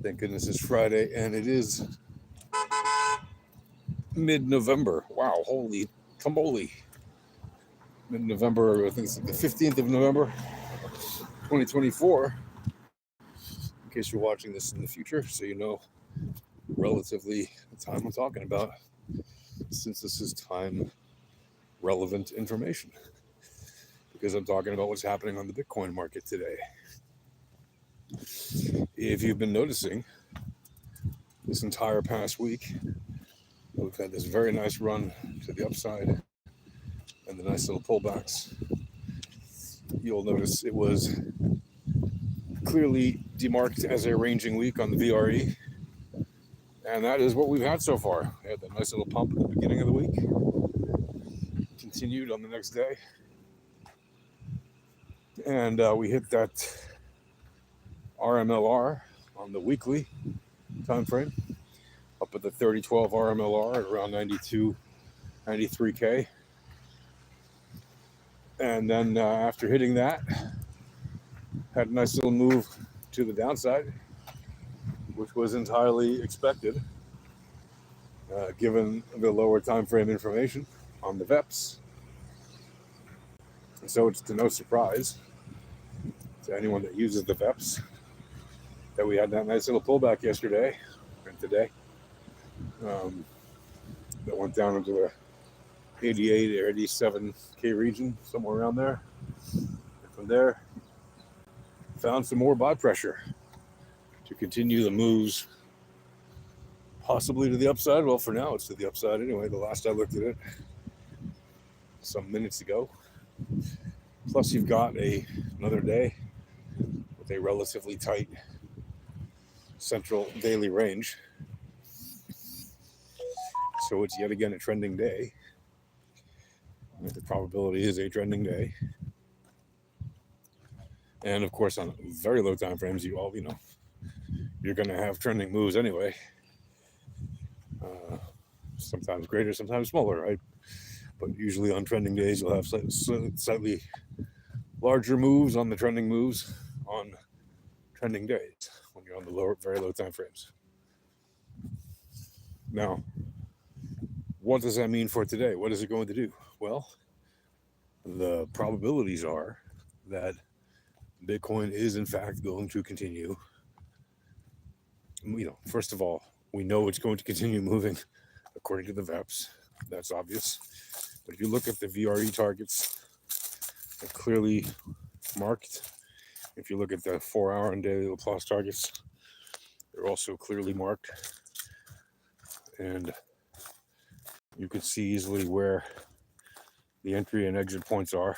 Thank goodness it's Friday, and it is mid-November. Wow, holy tamale. Mid-November, I think it's the 15th of November, 2024. In case you're watching this in the future, so you know relatively the time I'm talking about, since this is time relevant information, because I'm talking about what's happening on the Bitcoin market today. If you've been noticing, this entire past week, we've had this very nice run to the upside and the nice little pullbacks. You'll notice it was clearly demarked as a ranging week on the VRE, and that is what we've had so far. We had that nice little pump at the beginning of the week, continued on the next day, and we hit that RMLR on the weekly time frame, up at the 3012 RMLR at around 92, 93K. And then after hitting that, had a nice little move to the downside, which was entirely expected, given the lower time frame information on the VEPs. And so it's to no surprise to anyone that uses the VEPs that we had that nice little pullback yesterday and today, that went down into the 88 or 87K region, somewhere around there. And from there, found some more buy pressure to continue the moves, possibly to the upside. Well, for now, it's to the upside anyway. The last I looked at it some minutes ago. Plus, you've got another day with a relatively tight central daily range. So it's yet again a trending day. The probability is a trending day. And of course, on very low time frames, you're going to have trending moves anyway. Sometimes greater, sometimes smaller, right? But usually on trending days, you'll have slightly larger moves on the trending moves on trending days when you're on the very low time frames. Now, what does that mean for today? What is it going to do? Well, the probabilities are that Bitcoin is in fact going to continue. First of all, we know it's going to continue moving according to the VEPs. That's obvious. But if you look at the VRE targets, they're clearly marked. If you look at the 4-hour and daily Laplace targets, they're also clearly marked. And you can see easily where the entry and exit points are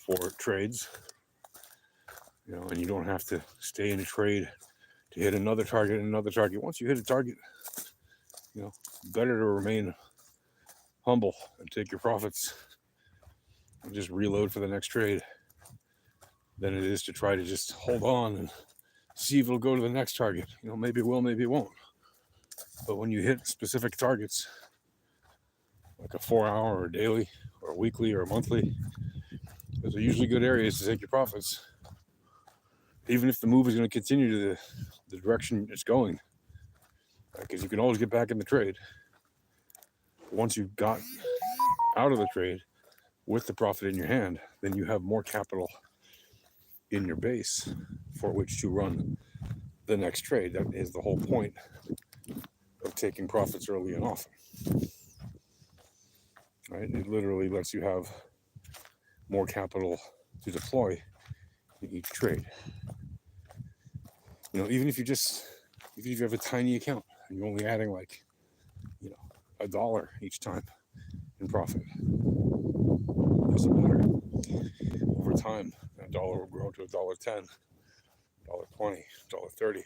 for trades. And you don't have to stay in a trade to hit another target and another target. Once you hit a target, better to remain humble and take your profits and just reload for the next trade than it is to try to just hold on and see if it'll go to the next target. Maybe it will, maybe it won't. But when you hit specific targets, like a 4-hour or daily or weekly or monthly, those are usually good areas to take your profits. Even if the move is going to continue to the direction it's going, because you can always get back in the trade. Once you've got out of the trade with the profit in your hand, then you have more capital in your base for which to run the next trade. That is the whole point of taking profits early and often. Right? It literally lets you have more capital to deploy in each trade. Even if you have a tiny account and you're only adding $1 each time in profit, doesn't matter. Over time, that dollar will grow to $1.10, $1.20, $1.30.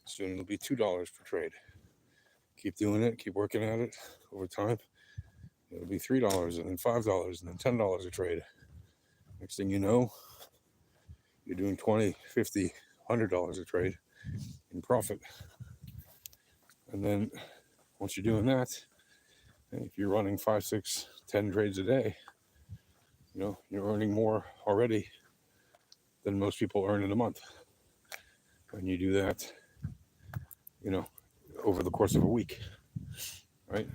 Soon it'll be $2 per trade. Keep doing it, keep working at it. Over time, it'll be $3 and then $5 and then $10 a trade. Next thing you know, you're doing $20, $50, $100 a trade in profit. And then once you're doing that, if you're running 5, 6, 10 trades a day, you're earning more already than most people earn in a month. And you do that, over the course of a week, right?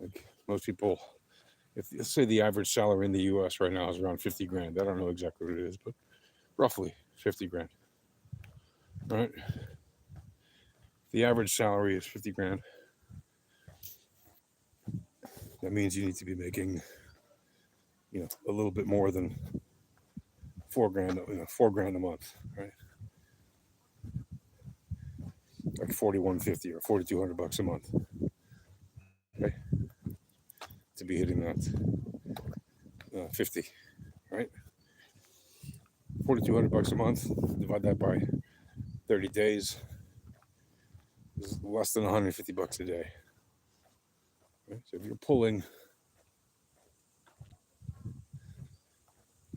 Like most people, if let's say the average salary in the U.S. right now is around 50 grand. I don't know exactly what it is, but roughly 50 grand, right? The average salary is 50 grand. That means you need to be making, a little bit more than 4 grand, 4 grand a month, right? Like 4150 or 4200 bucks a month, okay? To be hitting that 50, right? 4200 bucks a month, divide that by 30 days, is less than 150 bucks a day, right? So if you're pulling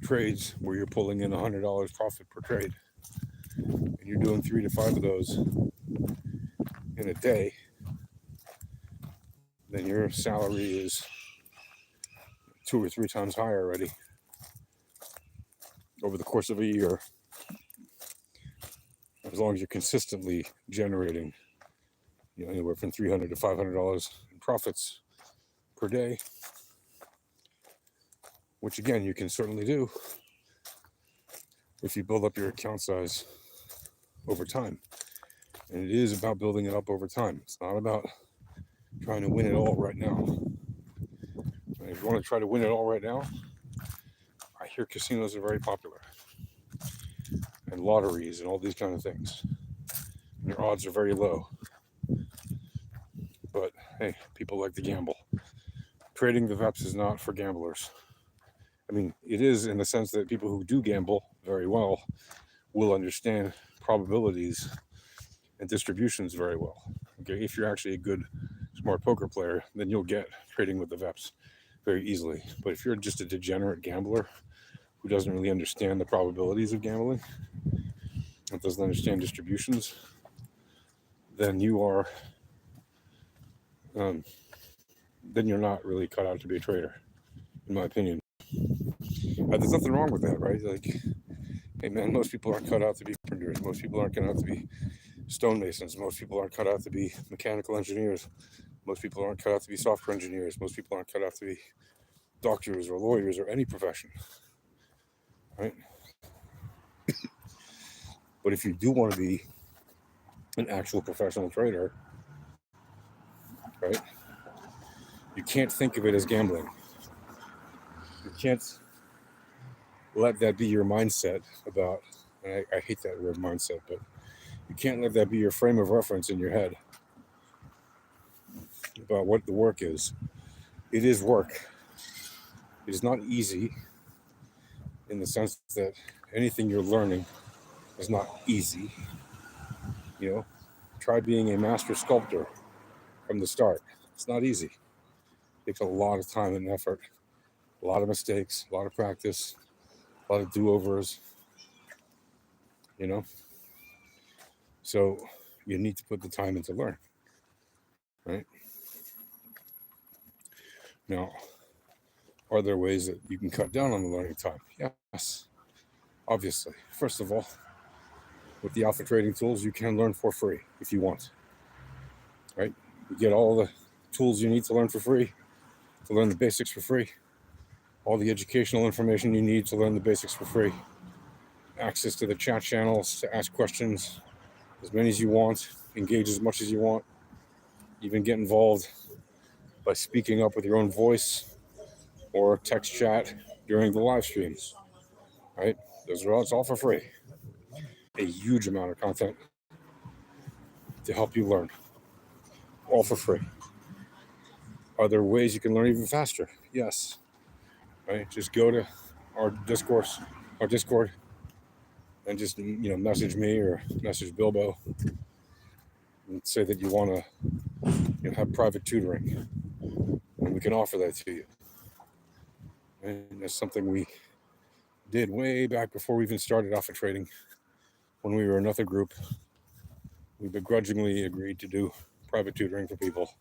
trades where you're pulling in $100 profit per trade, and you're doing 3 to 5 of those in a day, then your salary is 2 or 3 times higher already over the course of a year, as long as you're consistently generating, anywhere from $300 to $500 in profits per day, which again you can certainly do if you build up your account size over time. And it is about building it up over time. It's not about trying to win it all right now. And if you want to try to win it all right now, I hear casinos are very popular, and lotteries and all these kind of things. And your odds are very low. But hey, people like to gamble. Trading the VEPs is not for gamblers. I mean, it is in the sense that people who do gamble very well will understand probabilities and distributions very well. Okay, if you're actually a good, smart poker player, then you'll get trading with the VEPs very easily. But if you're just a degenerate gambler who doesn't really understand the probabilities of gambling and doesn't understand distributions, then you are, then you're not really cut out to be a trader, in my opinion. There's nothing wrong with that, right? Like, hey man, most people aren't cut out to be carpenters. Most people aren't cut out to be stonemasons. Most people aren't cut out to be mechanical engineers. Most people aren't cut out to be software engineers. Most people aren't cut out to be doctors or lawyers or any profession, right? But if you do want to be an actual professional trader, right, you can't think of it as gambling. You can't let that be your mindset about, and I hate that word mindset, but you can't let that be your frame of reference in your head about what the work is. It is work. It is not easy, in the sense that anything you're learning is not easy. Try being a master sculptor from the start. It's not easy. It takes a lot of time and effort, a lot of mistakes, a lot of practice, a lot of do-overs, So you need to put the time in to learn, right? Now, are there ways that you can cut down on the learning time? Yes, obviously. First of all, with the alpha trading tools, you can learn for free if you want, right? You get all the tools you need to learn for free, to learn the basics for free, all the educational information you need to learn the basics for free, access to the chat channels to ask questions, as many as you want, engage as much as you want, even get involved by speaking up with your own voice or text chat during the live streams, right? It's all for free. A huge amount of content to help you learn, all for free. Are there ways you can learn even faster? Yes, right? Just go to our Discord, and just message me or message Bilbo and say that you want to have private tutoring, and we can offer that to you. And that's something we did way back before we even started Alpha Trading. When we were another group, we begrudgingly agreed to do private tutoring for people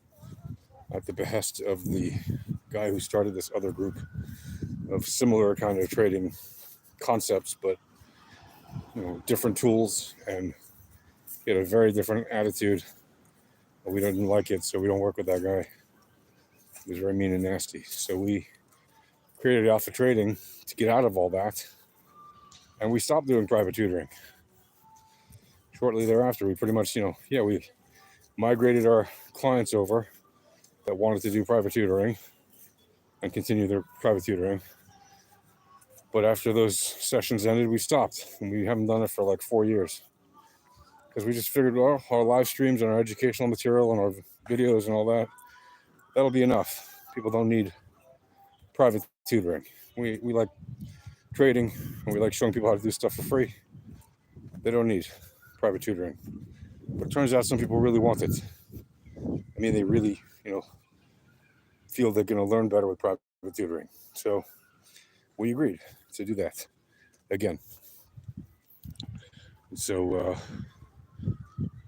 at the behest of the guy who started this other group of similar kind of trading concepts, but different tools, and he had a very different attitude. We didn't like it, so we don't work with that guy. He was very mean and nasty. So we created Alpha Trading to get out of all that, and we stopped doing private tutoring. Shortly thereafter, we pretty much, we migrated our clients over that wanted to do private tutoring and continue their private tutoring. But after those sessions ended, we stopped, and we haven't done it for like 4 years. Because we just figured, well, our live streams and our educational material and our videos and all that, that'll be enough. People don't need private tutoring. We like trading, and we like showing people how to do stuff for free. They don't need private tutoring. But it turns out some people really want it. I mean, they really, feel they're going to learn better with private tutoring. So we agreed to do that again. So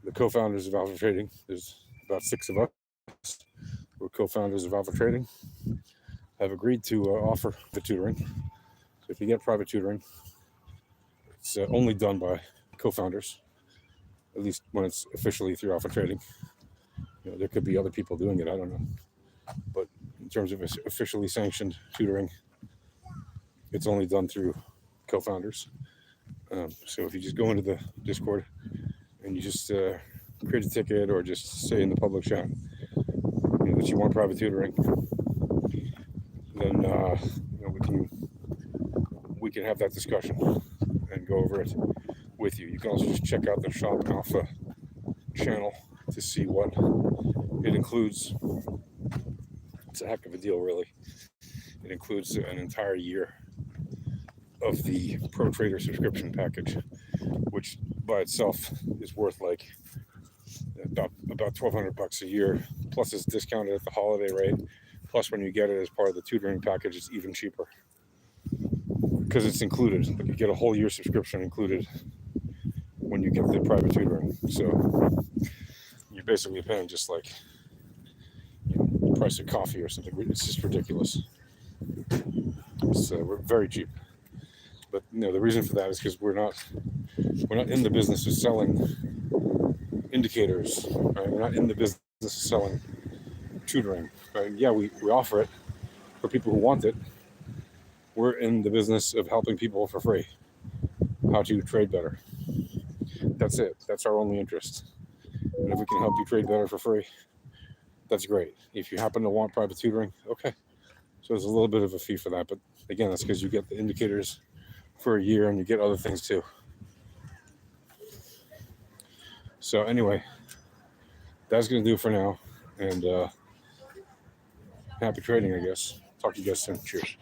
the co-founders of Alpha Trading, there's about 6 of us. We're co-founders of Alpha Trading, have agreed to offer the tutoring. So if you get private tutoring, it's only done by co-founders, at least when it's officially through Alpha Trading. There could be other people doing it, I don't know. But in terms of officially sanctioned tutoring, it's only done through co-founders. So if you just go into the Discord and you just create a ticket or just say in the public chat that you want private tutoring, then we can have that discussion and go over it with you. You can also just check out the Shop Alpha channel to see what it includes. It's a heck of a deal, really. It includes an entire year of the Pro Trader subscription package, which by itself is worth like about $1,200 a year. Plus, it's discounted at the holiday rate. Plus, when you get it as part of the tutoring package, it's even cheaper because it's included. Like, you get a whole year subscription included when you get the private tutoring. So you're basically paying just like the price of coffee or something. It's just ridiculous. It's very cheap. But the reason for that is because we're not in the business of selling indicators. Right? We're not in the business of selling tutoring. Right? Yeah, we offer it for people who want it. We're in the business of helping people for free how to trade better. That's it. That's our only interest. And if we can help you trade better for free, that's great. If you happen to want private tutoring, okay. So there's a little bit of a fee for that. But again, that's because you get the indicators for a year and you get other things too. So anyway, that's going to do it for now. And happy trading, I guess. Talk to you guys soon. Cheers.